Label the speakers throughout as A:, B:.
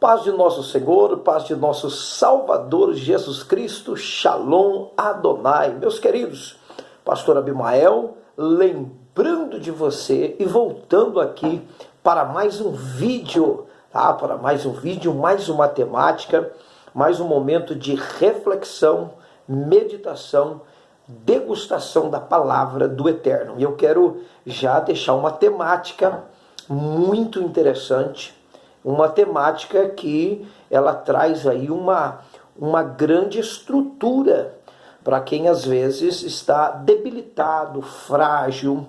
A: Paz de nosso Senhor, paz de nosso Salvador Jesus Cristo, Shalom Adonai. Meus queridos, pastor Abimael, lembrando de você e voltando aqui para mais um vídeo, tá? Para mais um vídeo, mais uma temática, mais um momento de reflexão, meditação, degustação da palavra do Eterno. E eu quero já deixar uma temática muito interessante, uma temática que ela traz aí uma grande estrutura para quem às vezes está debilitado, frágil,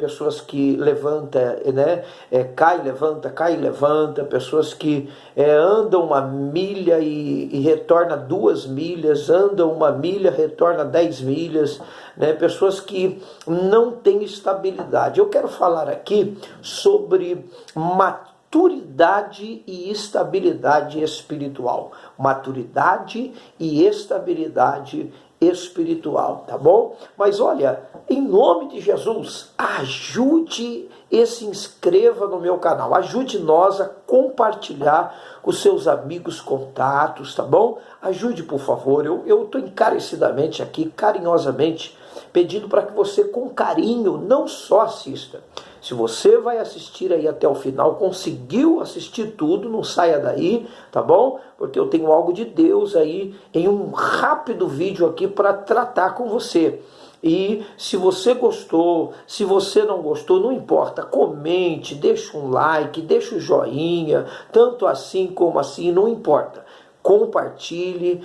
A: pessoas que levanta, cai, levanta, pessoas que andam 1 milha e retorna 2 milhas, andam 1 milha, retorna 10 milhas, pessoas que não têm estabilidade. Eu quero falar aqui sobre maturidade e estabilidade espiritual. Maturidade e estabilidade espiritual, tá bom? Mas olha, em nome de Jesus, ajude e se inscreva no meu canal. Ajude nós a compartilhar com seus amigos, contatos, tá bom? Ajude, por favor. Eu estou encarecidamente aqui, carinhosamente, pedindo para que você, com carinho, não só assista. Se você vai assistir aí até o final, conseguiu assistir tudo, não saia daí, tá bom? Porque eu tenho algo de Deus aí em um rápido vídeo aqui para tratar com você. E se você gostou, se você não gostou, não importa, comente, deixa um like, deixa o joinha, tanto assim como assim, não importa. Compartilhe,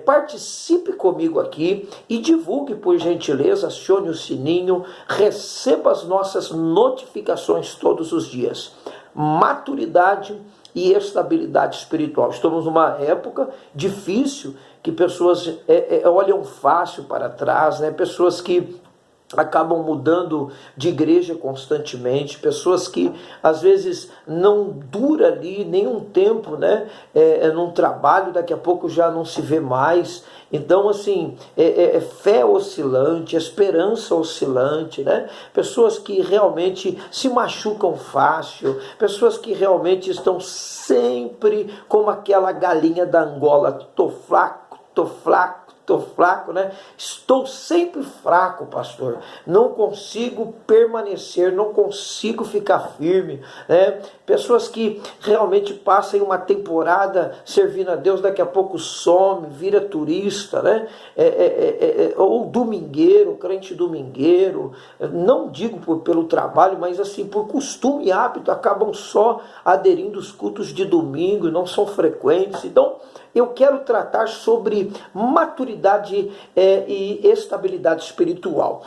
A: participe comigo aqui e divulgue, por gentileza, acione o sininho, receba as nossas notificações todos os dias. Maturidade e estabilidade espiritual. Estamos numa época difícil, que pessoas olham fácil para trás, pessoas que acabam mudando de igreja constantemente, pessoas que às vezes não dura ali nenhum tempo, num trabalho, daqui a pouco já não se vê mais. Então, assim, fé oscilante, esperança oscilante, pessoas que realmente se machucam fácil, pessoas que realmente estão sempre como aquela galinha da Angola, tô flaco, estou sempre fraco, pastor, não consigo permanecer, não consigo ficar firme, pessoas que realmente passam uma temporada servindo a Deus, daqui a pouco some, vira turista, ou domingueiro, crente domingueiro, não digo pelo trabalho, mas assim, por costume e hábito, acabam só aderindo aos cultos de domingo, não são frequentes. Então, eu quero tratar sobre maturidade e estabilidade espiritual.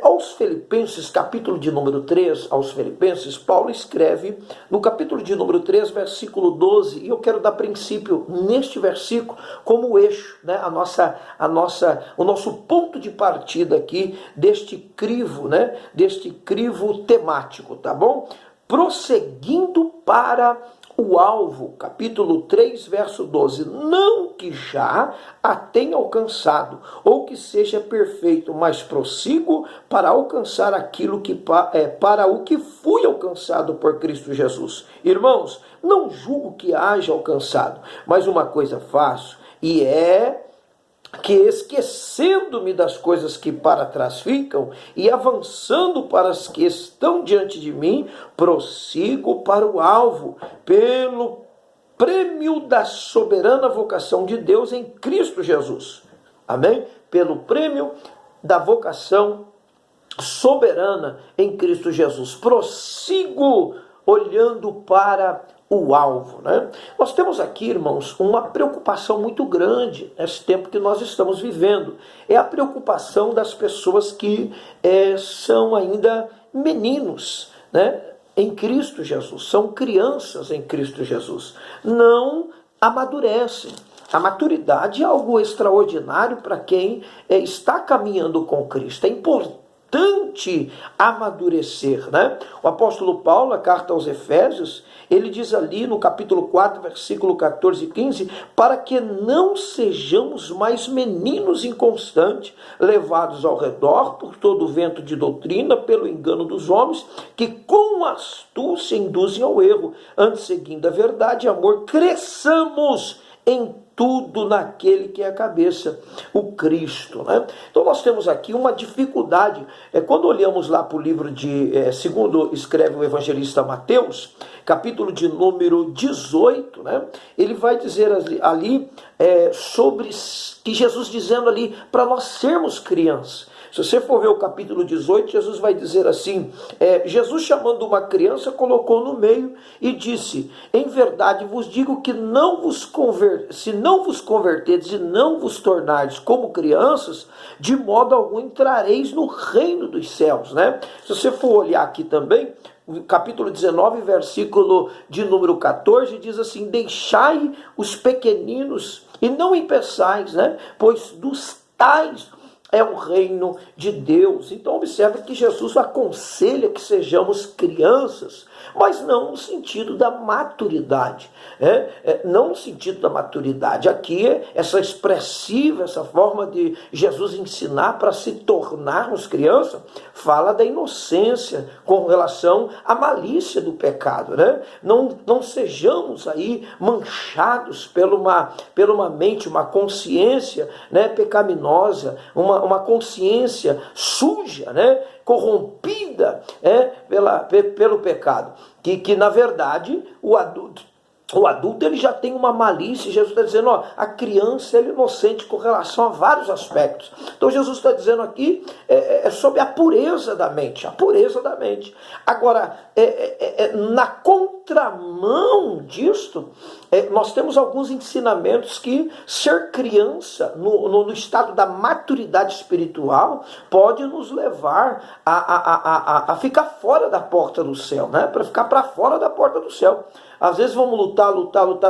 A: Aos Filipenses, capítulo de número 3, aos Filipenses, Paulo escreve no capítulo de número 3, versículo 12, e eu quero dar princípio neste versículo como eixo, o nosso ponto de partida aqui deste crivo temático, tá bom? Prosseguindo para o alvo, capítulo 3, verso 12, não que já a tenha alcançado, ou que seja perfeito, mas prossigo para alcançar aquilo que para o que fui alcançado por Cristo Jesus. Irmãos, não julgo que haja alcançado, mas uma coisa faço, e que esquecendo-me das coisas que para trás ficam e avançando para as que estão diante de mim, prossigo para o alvo, pelo prêmio da soberana vocação de Deus em Cristo Jesus. Amém? Pelo prêmio da vocação soberana em Cristo Jesus. Prossigo olhando para o alvo, Nós temos aqui, irmãos, uma preocupação muito grande nesse tempo que nós estamos vivendo. É a preocupação das pessoas que são ainda meninos, em Cristo Jesus, são crianças em Cristo Jesus, não amadurecem. A maturidade é algo extraordinário para quem está caminhando com Cristo. É importante importante amadurecer, né? O apóstolo Paulo, a carta aos Efésios, ele diz ali no capítulo 4, versículo 14 e 15, para que não sejamos mais meninos inconstantes, levados ao redor por todo o vento de doutrina, pelo engano dos homens, que com astúcia induzem ao erro, antes seguindo a verdade e amor, cresçamos em tudo naquele que é a cabeça, o Cristo, né? Então nós temos aqui uma dificuldade, quando olhamos lá para o livro de, segundo escreve o evangelista Mateus, capítulo de número 18, né? Ele vai dizer ali sobre que Jesus dizendo ali para nós sermos crianças. Se você for ver o capítulo 18, Jesus vai dizer assim, Jesus chamando uma criança, colocou no meio e disse, em verdade vos digo que se não vos converterdes e não vos tornardes como crianças, de modo algum entrareis no reino dos céus, né? Se você for olhar aqui também, capítulo 19, versículo de número 14, diz assim, deixai os pequeninos e não impeçais, né? Pois dos tais é o reino de Deus. Então observe que Jesus aconselha que sejamos crianças, mas não no sentido da maturidade. Não no sentido da maturidade. Aqui, essa expressiva, essa forma de Jesus ensinar para se tornarmos crianças, fala da inocência com relação à malícia do pecado, né? Não sejamos aí manchados por uma mente, uma consciência, né, pecaminosa, uma consciência suja, né, corrompida pelo pecado. Que na verdade o adulto ele já tem uma malícia. Jesus está dizendo, a criança é inocente com relação a vários aspectos. Então Jesus está dizendo aqui sobre a pureza da mente, Agora, na contramão disto, nós temos alguns ensinamentos que ser criança, no estado da maturidade espiritual, pode nos levar a ficar fora da porta do céu, né? Para ficar para fora da porta do céu. Às vezes vamos lutar,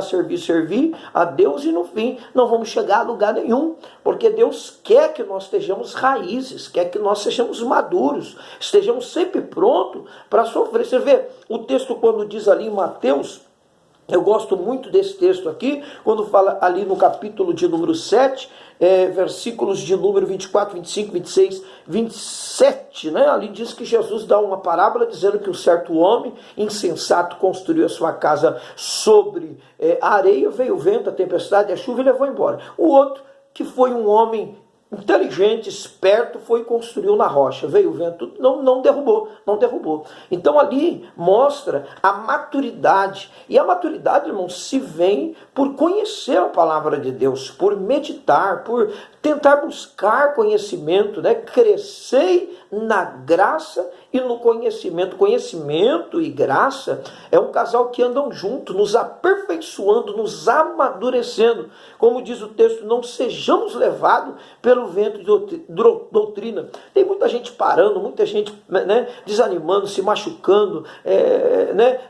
A: servir a Deus e no fim não vamos chegar a lugar nenhum. Porque Deus quer que nós estejamos raízes, quer que nós sejamos maduros, estejamos sempre prontos para sofrer. Você vê o texto quando diz ali em Mateus, eu gosto muito desse texto aqui, quando fala ali no capítulo de número 7, versículos de número 24, 25, 26, 27, né? Ali diz que Jesus dá uma parábola dizendo que um certo homem insensato construiu a sua casa sobre a areia, veio o vento, a tempestade, a chuva e levou embora. O outro, que foi um homem inteligente, esperto, foi e construiu na rocha. Veio o vento, não derrubou. Então ali mostra a maturidade. E a maturidade, irmãos, se vem por conhecer a palavra de Deus, por meditar, por tentar buscar conhecimento, né? Crescer na graça e no conhecimento. Conhecimento e graça é um casal que andam juntos, nos aperfeiçoando, nos amadurecendo. Como diz o texto, não sejamos levados pelo vento de doutrina. Tem muita gente parando, muita gente, né, desanimando, se machucando,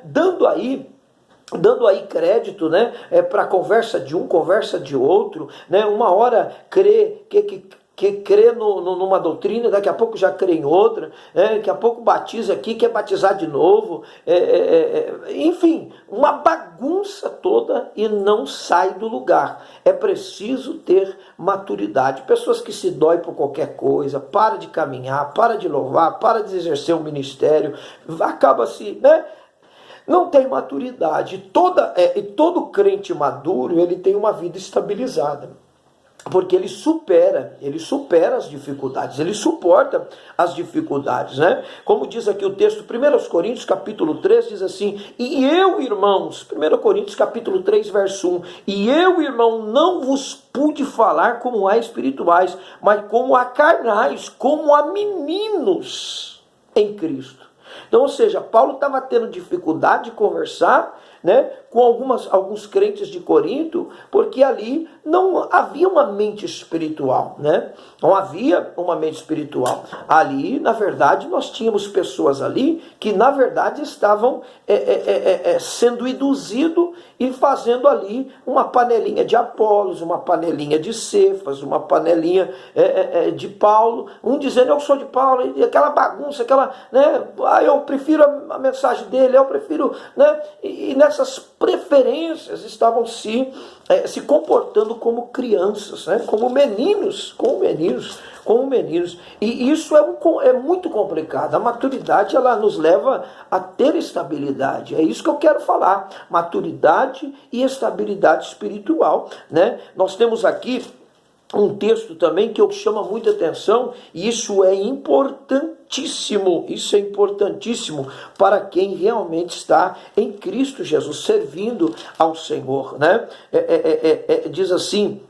A: dando aí crédito, né, para conversa de um, conversa de outro, né, uma hora crê que crê numa doutrina, daqui a pouco já crê em outra, daqui a pouco batiza aqui, quer batizar de novo, enfim, uma bagunça toda e não sai do lugar. É preciso ter maturidade. Pessoas que se doem por qualquer coisa, para de caminhar, para de louvar, para de exercer um ministério, acaba se, né? Não tem maturidade. Todo crente maduro, ele tem uma vida estabilizada. Porque ele supera as dificuldades, ele suporta as dificuldades, né? Como diz aqui o texto, 1 Coríntios capítulo 3, diz assim, e eu, irmãos, 1 Coríntios capítulo 3, verso 1, e eu, irmão, não vos pude falar como a espirituais, mas como a carnais, como a meninos em Cristo. Então, ou seja, Paulo estava tendo dificuldade de conversar, né, com alguns crentes de Corinto, porque ali não havia uma mente espiritual, né? Não havia uma mente espiritual. Ali, na verdade, nós tínhamos pessoas ali que, na verdade, estavam sendo induzidos e fazendo ali uma panelinha de Apolos, uma panelinha de Cefas, uma panelinha de Paulo, um dizendo eu sou de Paulo, e aquela bagunça, aquela, né, eu prefiro a mensagem dele, eu prefiro, né, e nessas preferências estavam se comportando como crianças, né, como meninos. E isso é muito complicado. A maturidade, ela nos leva a ter estabilidade. É isso que eu quero falar. Maturidade e estabilidade espiritual, né? Nós temos aqui um texto também que chama muita atenção, e isso é importantíssimo para quem realmente está em Cristo Jesus, servindo ao Senhor, né? Diz assim,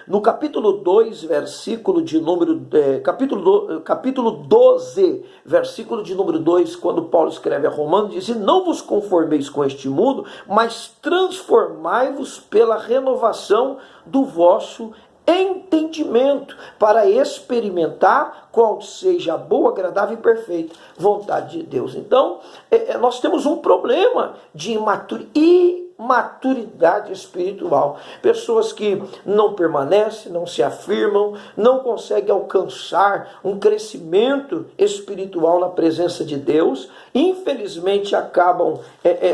A: no capítulo 2, versículo de número, capítulo 12, versículo de número 2, quando Paulo escreve a Romanos, diz: e não vos conformeis com este mundo, mas transformai-vos pela renovação do vosso entendimento, para experimentar qual seja a boa, agradável e perfeita vontade de Deus. Então, nós temos um problema de imaturidade espiritual. Pessoas que não permanecem, não se afirmam, não conseguem alcançar um crescimento espiritual na presença de Deus, infelizmente acabam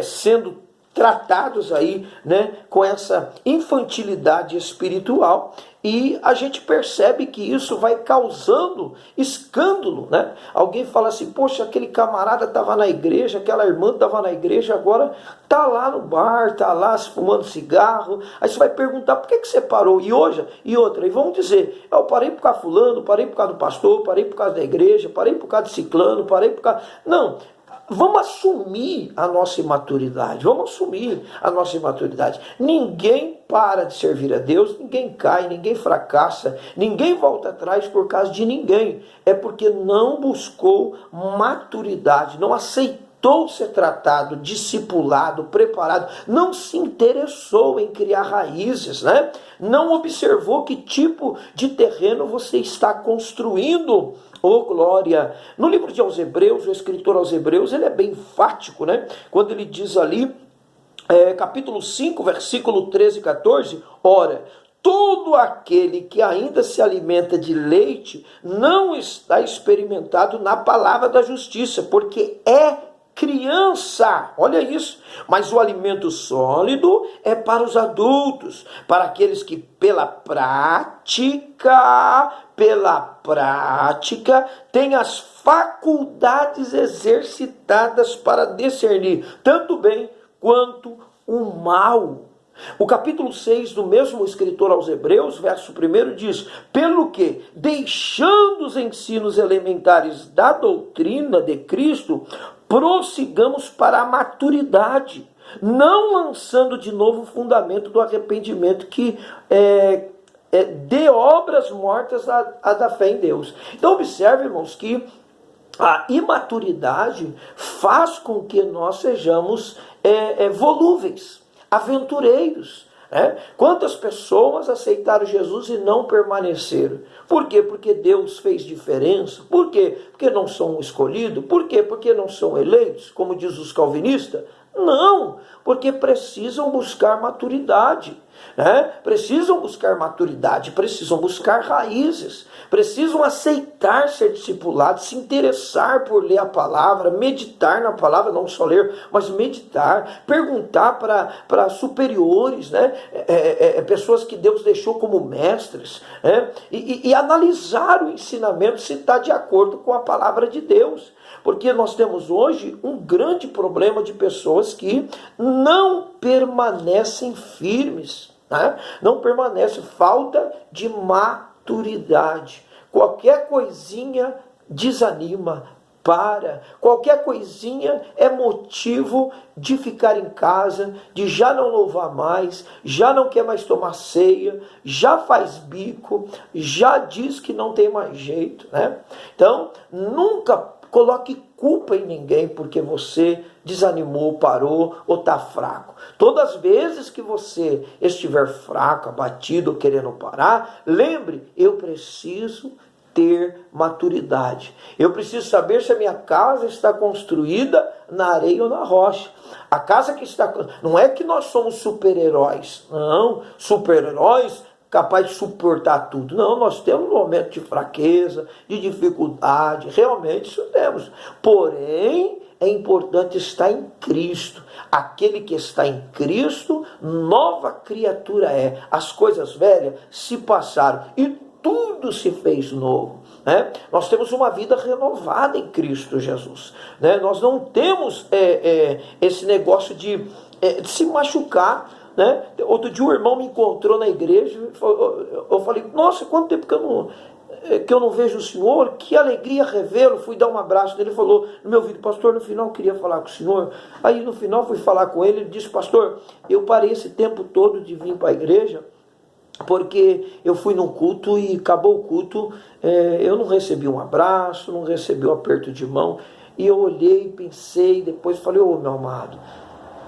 A: sendo tratados aí, né, com essa infantilidade espiritual, e a gente percebe que isso vai causando escândalo, né? Alguém fala assim, poxa, aquele camarada estava na igreja, aquela irmã estava na igreja, agora está lá no bar, está lá fumando cigarro. Aí você vai perguntar, por que você parou? E outra, e vão dizer, eu parei por causa de fulano, parei por causa do pastor, parei por causa da igreja, parei por causa de ciclano, parei por causa... Não, vamos assumir a nossa imaturidade. Ninguém para de servir a Deus, ninguém cai, ninguém fracassa, ninguém volta atrás por causa de ninguém. É porque não buscou maturidade, não aceitou ser tratado, discipulado, preparado, não se interessou em criar raízes, né? Não observou que tipo de terreno você está construindo. Oh, glória! No livro de aos Hebreus, o escritor aos Hebreus, ele é bem enfático, né? Quando ele diz ali, capítulo 5, versículo 13 e 14, ora, todo aquele que ainda se alimenta de leite não está experimentado na palavra da justiça, porque é criança, olha isso, mas o alimento sólido é para os adultos, para aqueles que pela prática têm as faculdades exercitadas para discernir tanto o bem quanto o mal. O capítulo 6 do mesmo escritor aos Hebreus, verso 1 diz, pelo que, deixando os ensinos elementares da doutrina de Cristo, prossigamos para a maturidade, não lançando de novo o fundamento do arrependimento que de obras mortas a da fé em Deus. Então observe, irmãos, que a imaturidade faz com que nós sejamos volúveis, aventureiros. Quantas pessoas aceitaram Jesus e não permaneceram? Por quê? Porque Deus fez diferença. Por quê? Porque não são escolhidos. Por quê? Porque não são eleitos, como diz os calvinistas. Não, porque precisam buscar maturidade. Precisam buscar raízes, precisam aceitar ser discipulados, se interessar por ler a palavra, meditar na palavra, não só ler, mas meditar, perguntar para superiores, pessoas que Deus deixou como mestres, e analisar o ensinamento se está de acordo com a palavra de Deus. Porque nós temos hoje um grande problema de pessoas que não permanecem firmes, não permanecem, falta de maturidade. Qualquer coisinha desanima, qualquer coisinha é motivo de ficar em casa, de já não louvar mais, já não quer mais tomar ceia, já faz bico, já diz que não tem mais jeito, Então, nunca coloque culpa em ninguém porque você desanimou, parou ou está fraco. Todas as vezes que você estiver fraco, abatido ou querendo parar, lembre, eu preciso ter maturidade. Eu preciso saber se a minha casa está construída na areia ou na rocha. A casa que está... Não é que nós somos super-heróis. Não, super-heróis capaz de suportar tudo. Não, nós temos um momento de fraqueza, de dificuldade. Realmente isso temos. Porém, é importante estar em Cristo. Aquele que está em Cristo, nova criatura é. As coisas velhas se passaram e tudo se fez novo. Né? Nós temos uma vida renovada em Cristo Jesus. Né? Nós não temos esse negócio de se machucar. Né? Outro dia um irmão me encontrou na igreja. Eu falei, nossa, quanto tempo que eu não vejo o senhor, que alegria revê-lo. Fui dar um abraço dele, ele falou no meu ouvido, pastor, no final eu queria falar com o senhor. Aí no final fui falar com ele, ele disse, pastor, eu parei esse tempo todo de vir para a igreja, porque eu fui num culto e acabou o culto, eu não recebi um abraço, não recebi um aperto de mão, e eu olhei, pensei, depois falei, ô meu amado,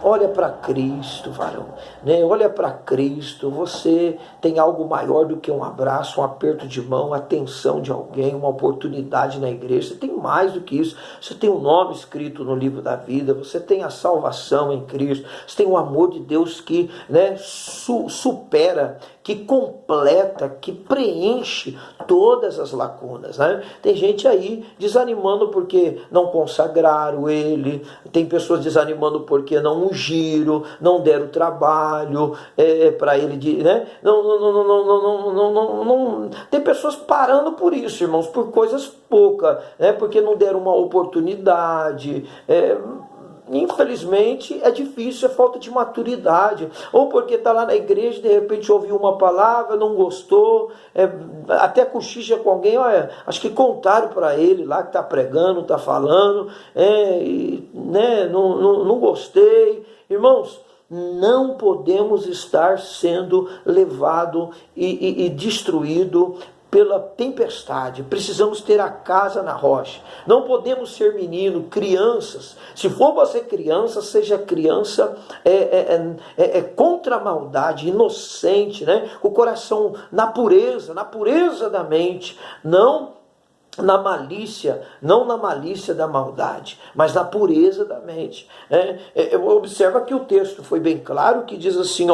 A: olha para Cristo, varão, né? Olha para Cristo, você tem algo maior do que um abraço, um aperto de mão, a atenção de alguém, uma oportunidade na igreja, você tem mais do que isso, você tem um nome escrito no livro da vida, você tem a salvação em Cristo, você tem o amor de Deus que, né, supera, que completa, que preenche todas as lacunas. Né? Tem gente aí desanimando porque não consagraram ele, tem pessoas desanimando porque não ungiram, não deram trabalho para ele, né? Não. Tem pessoas parando por isso, irmãos, por coisas poucas, né? Porque não deram uma oportunidade. Infelizmente é difícil, é falta de maturidade, ou porque está lá na igreja, de repente ouviu uma palavra, não gostou, até cochicha com alguém, olha, acho que contaram para ele lá que está pregando, está falando, né, não gostei. Irmãos, não podemos estar sendo levado e destruído pela tempestade. Precisamos ter a casa na rocha. Não podemos ser menino, crianças. Se for para ser criança, seja criança contra a maldade, inocente, né? Com o coração na pureza da mente, não na malícia da maldade, mas na pureza da mente. Observa que o texto foi bem claro, que diz assim,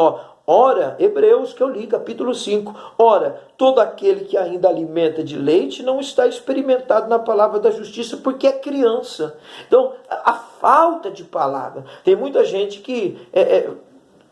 A: ora, Hebreus que eu li, capítulo 5, ora, todo aquele que ainda alimenta de leite não está experimentado na palavra da justiça porque é criança. Então, a falta de palavra. Tem muita gente que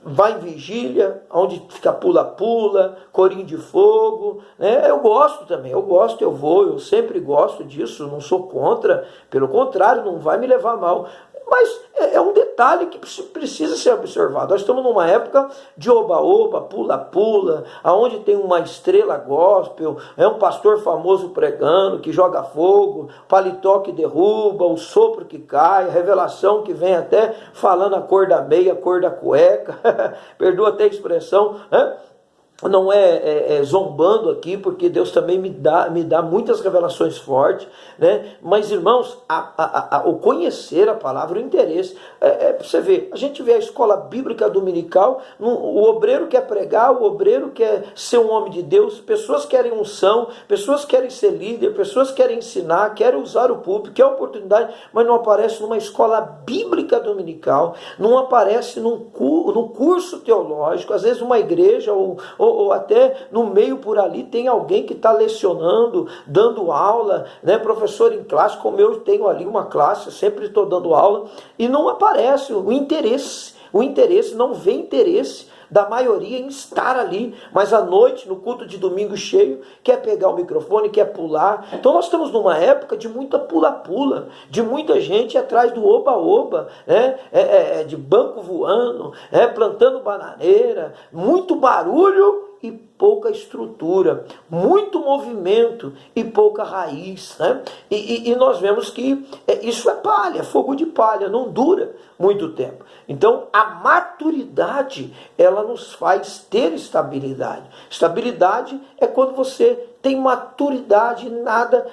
A: vai em vigília, onde fica pula-pula, corinho de fogo, né? Eu gosto também, eu sempre gosto disso, não sou contra, pelo contrário, não vai me levar mal. Mas é um detalhe que precisa ser observado. Nós estamos numa época de oba-oba, pula-pula, aonde tem uma estrela gospel, um pastor famoso pregando, que joga fogo, paletó que derruba, o sopro que cai, a revelação que vem até falando a cor da meia, a cor da cueca, perdoa até a expressão, né? Não zombando aqui, porque Deus também me dá muitas revelações fortes, né? Mas, irmãos, o conhecer a palavra, o interesse, para você ver, a gente vê a escola bíblica dominical, o obreiro quer pregar, o obreiro quer ser um homem de Deus, pessoas querem unção, pessoas querem ser líder, pessoas querem ensinar, querem usar o púlpito, quer oportunidade, mas não aparece numa escola bíblica dominical, não aparece no curso teológico, às vezes uma igreja ou até no meio por ali tem alguém que está lecionando, dando aula, né? Professor em classe, como eu tenho ali uma classe, sempre estou dando aula, e não aparece o interesse, não vê interesse da maioria em estar ali, mas à noite, no culto de domingo cheio, quer pegar o microfone, quer pular. Então nós estamos numa época de muita pula-pula, de muita gente atrás do oba-oba, né? De banco voando, plantando bananeira, muito barulho e pouca estrutura, muito movimento e pouca raiz, né? E nós vemos que isso é palha, fogo de palha, não dura muito tempo. Então a maturidade, ela nos faz ter estabilidade. Estabilidade é quando você tem maturidade, nada